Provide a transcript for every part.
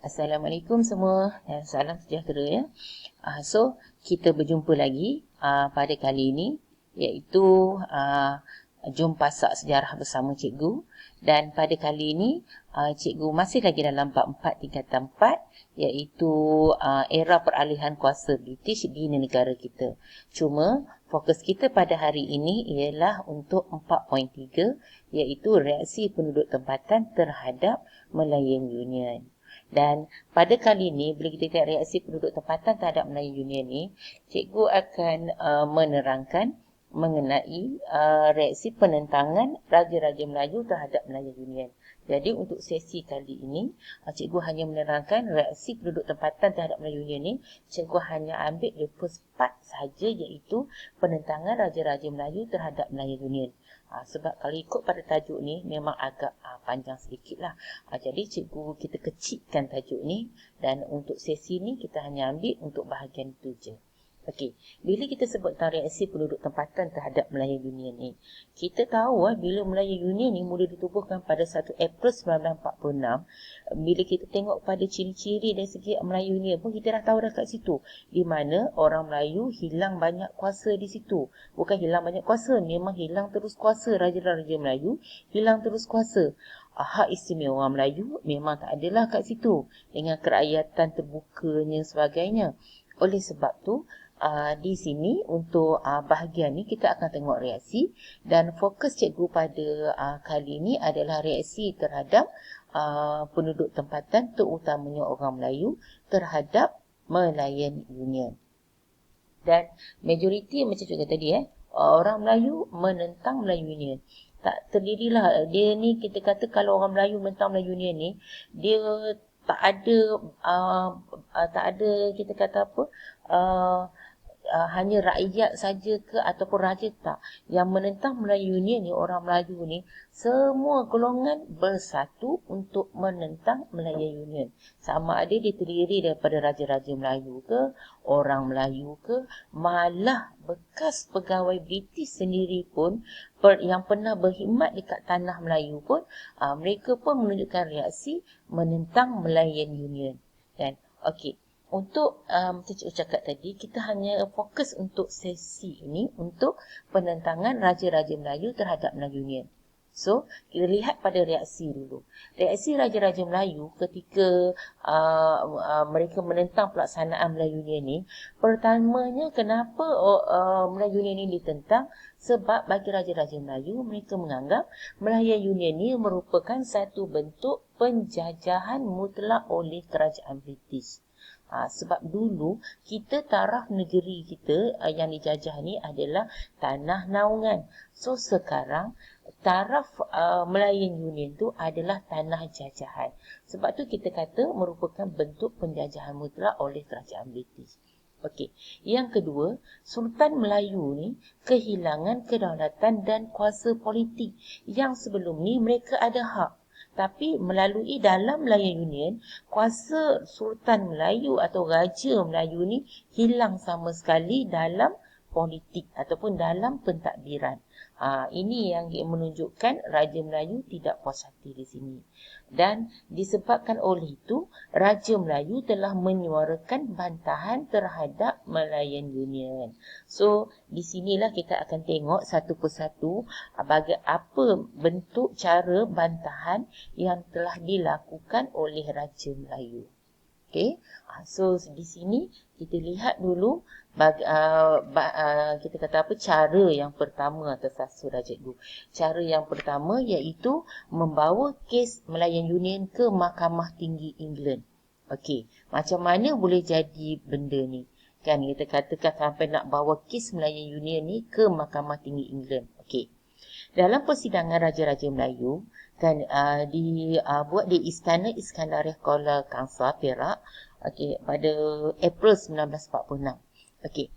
Assalamualaikum semua dan salam sejahtera ya. So, kita berjumpa lagi pada kali ini iaitu Jom Pasak Sejarah bersama Cikgu. Dan pada kali ini Cikgu masih lagi dalam bab 4 tingkatan 4 iaitu era peralihan kuasa British di negara kita. Cuma fokus kita pada hari ini ialah untuk 4.3 iaitu reaksi penduduk tempatan terhadap Malayan Union. Dan pada kali ini, bila kita lihat reaksi penduduk tempatan terhadap Melayu Union ni, cikgu akan menerangkan mengenai reaksi penentangan Raja-Raja Melayu terhadap Melayu Union. Jadi untuk sesi kali ini, cikgu hanya menerangkan reaksi penduduk tempatan terhadap Melayu Union ni. Cikgu hanya ambil the first part sahaja iaitu penentangan Raja-Raja Melayu terhadap Melayu Union. Sebab kalau ikut pada tajuk ni memang agak panjang sedikit lah. Jadi cikgu kita kecilkan tajuk ni dan untuk sesi ni kita hanya ambil untuk bahagian itu je. Okey, bila kita sebut tentang reaksi penduduk tempatan terhadap Melayu Union ni, kita tahu bila Melayu Union ni mula ditubuhkan pada 1 April 1946, bila kita tengok pada ciri-ciri dari segi Melayu Union pun kita dah tahu dah kat situ, di mana orang Melayu hilang banyak kuasa di situ. Bukan hilang banyak kuasa, memang hilang terus kuasa. Raja-raja Melayu hilang terus kuasa. Hak istimewa orang Melayu memang tak adalah kat situ, dengan kerakyatan terbukanya sebagainya. Oleh sebab tu, di sini untuk bahagian ni kita akan tengok reaksi, dan fokus cikgu pada kali ini adalah reaksi terhadap penduduk tempatan, terutamanya orang Melayu terhadap Malayan Union. Dan majoriti macam cikgu tadi orang Melayu menentang Melayu Union. Tak terdirilah dia ni, kita kata kalau orang Melayu menentang Melayu Union ni, dia tak ada kita kata apa, hanya rakyat saja ke ataupun raja, tak. Yang menentang Melayu Union ni, orang Melayu ni, semua golongan bersatu untuk menentang Melayu Union. Sama ada dia terdiri daripada raja-raja Melayu ke, orang Melayu ke, malah bekas pegawai British sendiri pun yang pernah berkhidmat dekat tanah Melayu pun, mereka pun menunjukkan reaksi menentang Malayan Union. Dan okey, untuk macam cikgu cakap tadi, kita hanya fokus untuk sesi ini untuk penentangan Raja-Raja Melayu terhadap Melayu Union. So, kita lihat pada reaksi dulu. Reaksi Raja-Raja Melayu ketika mereka menentang pelaksanaan Melayu Union ni, pertamanya kenapa Melayu Union ni ditentang? Sebab bagi Raja-Raja Melayu, mereka menganggap Melayu Union ni merupakan satu bentuk penjajahan mutlak oleh kerajaan British. Sebab dulu kita taraf negeri kita yang dijajah ni adalah tanah naungan. So sekarang taraf Malayan Union tu adalah tanah jajahan. Sebab tu kita kata merupakan bentuk penjajahan mutlak oleh kerajaan British. Okey, yang kedua, Sultan Melayu ni kehilangan kedaulatan dan kuasa politik yang sebelum ni mereka ada hak. Tapi melalui dalam Malayan Union, kuasa Sultan Melayu atau Raja Melayu ni hilang sama sekali dalam politik ataupun dalam pentadbiran. Ini yang menunjukkan Raja Melayu tidak puas hati di sini. Dan disebabkan oleh itu, Raja Melayu telah menyuarakan bantahan terhadap Malayan Union. So, di sinilah kita akan tengok satu persatu bagi apa bentuk cara bantahan yang telah dilakukan oleh Raja Melayu. Okay, so di sini kita lihat dulu kita kata apa, cara yang pertama atas surah cikgu. Cara yang pertama iaitu membawa kes Malayan Union ke Mahkamah Tinggi England. Okey, macam mana boleh jadi benda ni? Kan kita katakan sampai nak bawa kes Malayan Union ni ke Mahkamah Tinggi England. Okey. Dalam persidangan Raja-Raja Melayu kan dibuat di Istana Iskandariah Kuala Kangsar, Perak, okey, pada April 1946. Okey.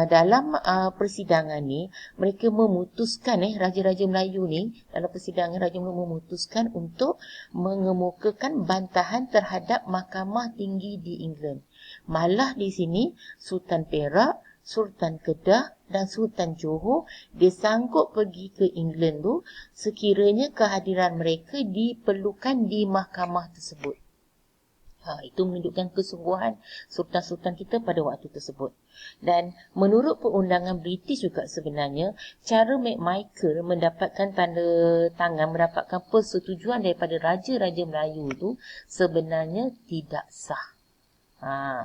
Dalam persidangan ni mereka memutuskan Raja-Raja Melayu ni dalam persidangan Raja Melayu memutuskan untuk mengemukakan bantahan terhadap Mahkamah Tinggi di England. Malah di sini Sultan Perak, Sultan Kedah dan Sultan Johor disanggup pergi ke England tu sekiranya kehadiran mereka diperlukan di mahkamah tersebut. Itu menunjukkan kesungguhan sultan-sultan kita pada waktu tersebut. Dan menurut perundangan British juga sebenarnya, cara McMichael mendapatkan tanda tangan, mendapatkan persetujuan daripada Raja-Raja Melayu tu sebenarnya tidak sah.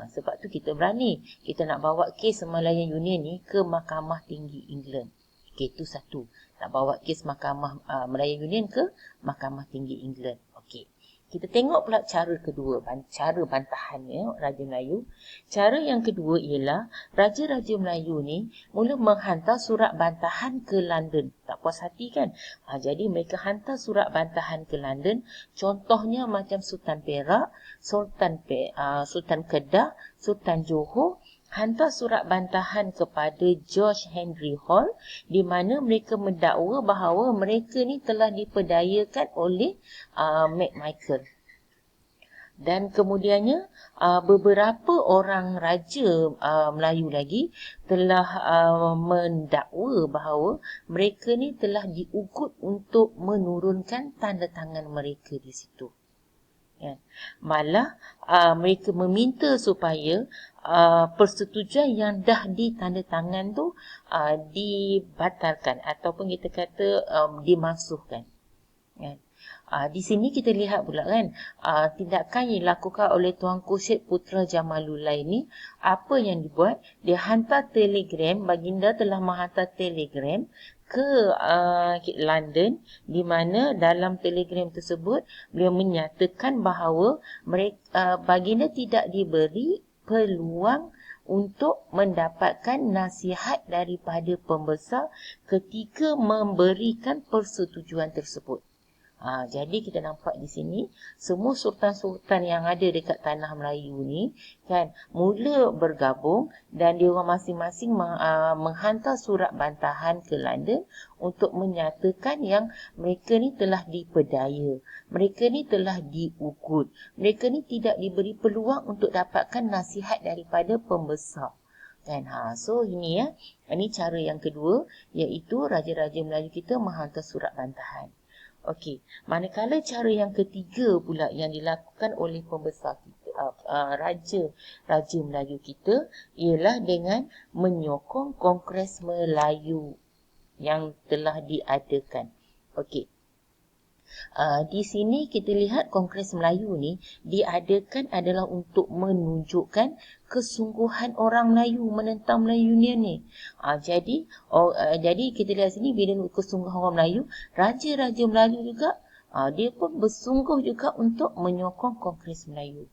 Sebab tu kita berani. Kita nak bawa kes Malayan Union ni ke Mahkamah Tinggi England. Okey, itu satu. Nak bawa kes Mahkamah Malayan Union ke Mahkamah Tinggi England. Okey. Kita tengok pula cara kedua, cara bantahannya Raja Melayu. Cara yang kedua ialah Raja-Raja Melayu ni mula menghantar surat bantahan ke London. Tak puas hati kan? Jadi mereka hantar surat bantahan ke London. Contohnya macam Sultan Perak, Sultan Kedah, Sultan Johor, hantar surat bantahan kepada George Henry Hall di mana mereka mendakwa bahawa mereka ni telah diperdayakan oleh McMichael. Dan kemudiannya beberapa orang raja Melayu lagi telah mendakwa bahawa mereka ni telah diugut untuk menurunkan tanda tangan mereka di situ. Malah mereka meminta supaya persetujuan yang dah ditandatangan tu dibatalkan ataupun kita kata dimasukkan. Di sini kita lihat pula kan tindakan yang dilakukan oleh Tuanku Syed Putra Jamaludin ni, apa yang dibuat, dia hantar telegram, baginda telah menghantar telegram ke London di mana dalam telegram tersebut beliau menyatakan bahawa baginda tidak diberi peluang untuk mendapatkan nasihat daripada pembesar ketika memberikan persetujuan tersebut. Jadi kita nampak di sini semua sultan-sultan yang ada dekat tanah Melayu ni kan mula bergabung dan dia orang masing-masing menghantar surat bantahan ke London untuk menyatakan yang mereka ni telah diperdaya, mereka ni telah diugut, mereka ni tidak diberi peluang untuk dapatkan nasihat daripada pembesar. Kan? So ini ini cara yang kedua, iaitu Raja-Raja Melayu kita menghantar surat bantahan. Okey, manakala cara yang ketiga pula yang dilakukan oleh pembesar kita, Raja Melayu kita, ialah dengan menyokong Kongres Melayu yang telah diadakan. Okey. Di sini kita lihat Kongres Melayu ni diadakan adalah untuk menunjukkan kesungguhan orang Melayu menentang Melayu Union ni. Jadi kita lihat sini bila kesungguhan orang Melayu, Raja-Raja Melayu juga dia pun bersungguh juga untuk menyokong Kongres Melayu.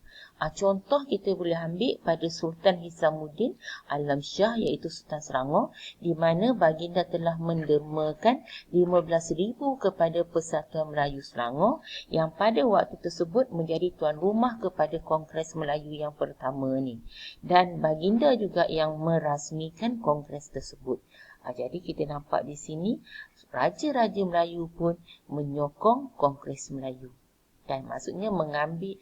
Contoh kita boleh ambil pada Sultan Hisamuddin Alam Shah, iaitu Sultan Selangor, di mana baginda telah mendermakan 15,000 kepada Persatuan Melayu Selangor yang pada waktu tersebut menjadi tuan rumah kepada Kongres Melayu yang pertama ni. Dan baginda juga yang merasmikan kongres tersebut. Jadi kita nampak di sini Raja-Raja Melayu pun menyokong Kongres Melayu. Dan maksudnya mengambil,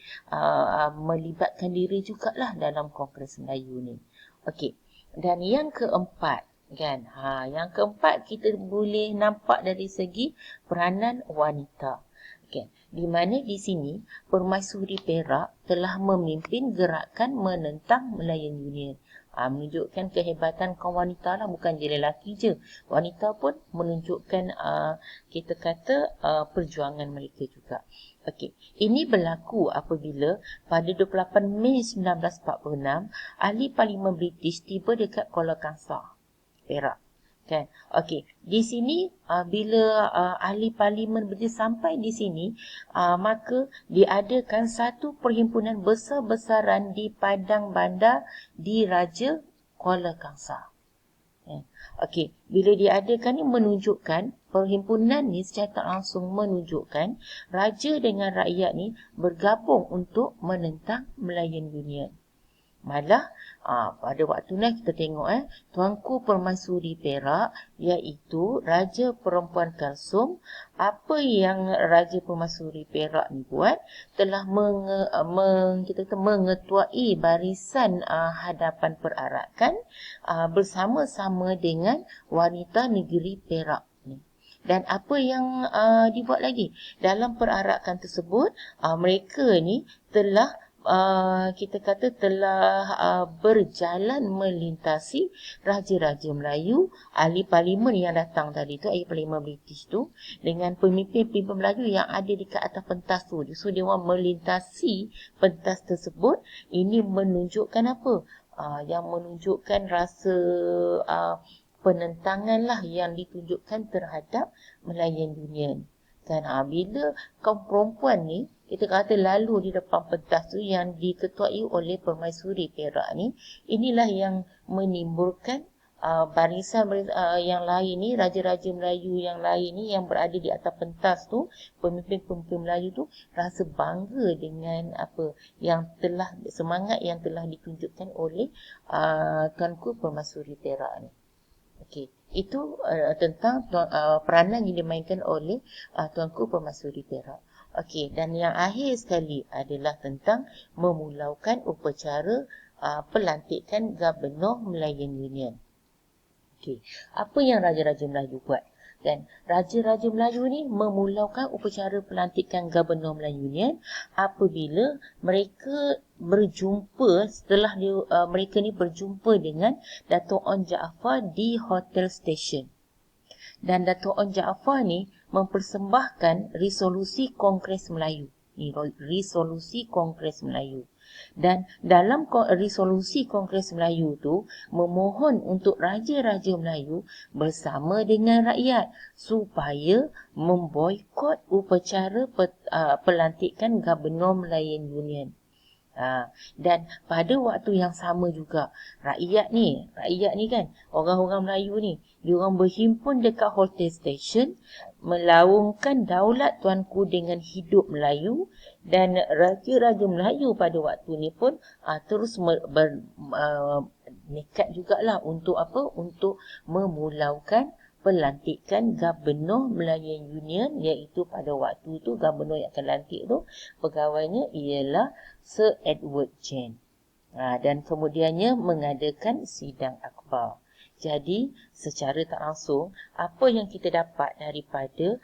melibatkan diri jugalah dalam Kongres Melayu ni. Okey. Dan yang keempat, kan? Yang keempat kita boleh nampak dari segi peranan wanita. Okay. Di mana di sini Permaisuri Perak telah memimpin gerakan menentang Malayan Union. Menunjukkan kehebatan kaum wanita lah, bukan je lelaki je. Wanita pun menunjukkan kita kata perjuangan mereka juga. Okey, ini berlaku apabila pada 28 Mei 1946 ahli Parlimen British tiba dekat Kuala Kangsar, Perak. Kan? Okey, di sini bila ahli parlimen British sampai di sini, maka diadakan satu perhimpunan besar-besaran di Padang Bandar di Raja Kuala Kangsar. Okey, bila diadakan ni menunjukkan perhimpunan ni secara tak langsung menunjukkan raja dengan rakyat ni bergabung untuk menentang Malayan Union. Malah pada waktu ni kita tengok Tuanku Permaisuri Perak, iaitu Raja Perempuan Kalsum, apa yang Raja Permaisuri Perak ni buat telah mengetuai barisan hadapan perarakan bersama-sama dengan wanita negeri Perak ni. Dan apa yang dibuat lagi dalam perarakan tersebut, mereka ni telah kita kata telah berjalan melintasi Raja-Raja Melayu, ahli parlimen yang datang tadi tu, ahli parlimen British tu, dengan pemimpin-pemimpin Melayu yang ada dekat atas pentas tu. So dia orang melintasi pentas tersebut. Ini menunjukkan apa? Yang menunjukkan rasa penentangan lah yang ditunjukkan terhadap Melayan Union. Kan, bila kaum perempuan ni, kita kata lalu di depan pentas tu yang diketuai oleh Permaisuri Perak ni, inilah yang menimbulkan barisan yang lain ni, Raja-Raja Melayu yang lain ni yang berada di atas pentas tu, pemimpin-pemimpin Melayu tu rasa bangga dengan apa yang telah, semangat yang telah ditunjukkan oleh Tuanku Permaisuri Perak ni. Okey, itu tentang peranan yang dimainkan oleh Tuanku Permaisuri Perak. Okey, dan yang akhir sekali adalah tentang memulaukan upacara pelantikan Gubernur Melayan Union. Okey, apa yang Raja-Raja Melayu buat? Dan Raja-Raja Melayu ni memulaukan upacara pelantikan Gubernur Melayu Union apabila mereka berjumpa, setelah mereka ni berjumpa dengan Dato' Onn Jaafar di Hotel Station. Dan Dato' Onn Jaafar ni mempersembahkan resolusi Kongres Melayu. Ni resolusi Kongres Melayu. Dan dalam resolusi Kongres Melayu tu memohon untuk Raja-Raja Melayu bersama dengan rakyat supaya memboikot upacara pelantikan Gubernur Melayan Union. Dan pada waktu yang sama juga rakyat ni kan, orang-orang Melayu ni, diorang berhimpun dekat Hotel Station melaungkan daulat tuanku dengan hidup Melayu. Dan Raja-Raja Melayu pada waktu ni pun terus nekat jugalah untuk apa? Untuk memulaukan pelantikan Gubernur Melayan Union, iaitu pada waktu tu Gubernur yang akan lantik tu pegawainya ialah Sir Edward Gen. Dan kemudiannya mengadakan sidang akhbar. Jadi secara tak langsung, apa yang kita dapat daripada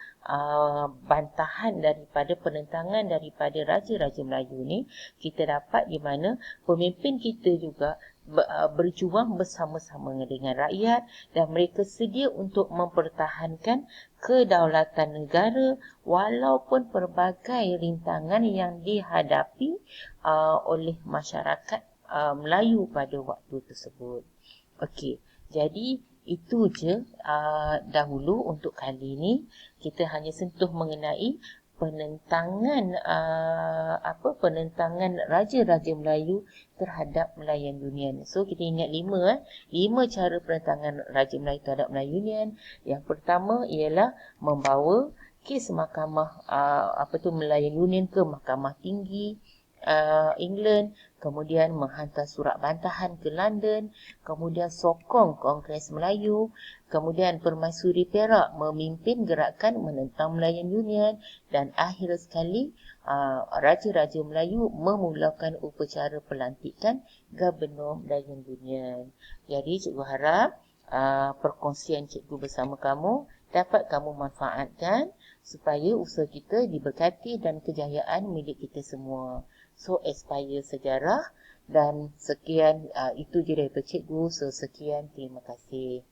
bantahan daripada penentangan daripada Raja-Raja Melayu ni, kita dapat di mana pemimpin kita juga berjuang bersama-sama dengan rakyat dan mereka sedia untuk mempertahankan kedaulatan negara walaupun pelbagai rintangan yang dihadapi oleh masyarakat Melayu pada waktu tersebut. Okey, jadi itu je dahulu untuk kali ini. Kita hanya sentuh mengenai penentangan penentangan Raja-Raja Melayu terhadap Melayan Union. So kita ingat 5 cara penentangan Raja Melayu terhadap Melayan Union. Yang pertama ialah membawa kes mahkamah Melayan Union ke Mahkamah Tinggi England, kemudian menghantar surat bantahan ke London, kemudian sokong Kongres Melayu, kemudian Permaisuri Perak memimpin gerakan menentang Melayan Union, dan akhir sekali Raja-Raja Melayu memulakan upacara pelantikan Gubernur Melayan Union. Jadi cikgu harap perkongsian cikgu bersama kamu dapat kamu manfaatkan supaya usaha kita diberkati dan kejayaan milik kita semua. So, aspire sejarah, dan sekian, itu je daripada cikgu. So, sekian, terima kasih.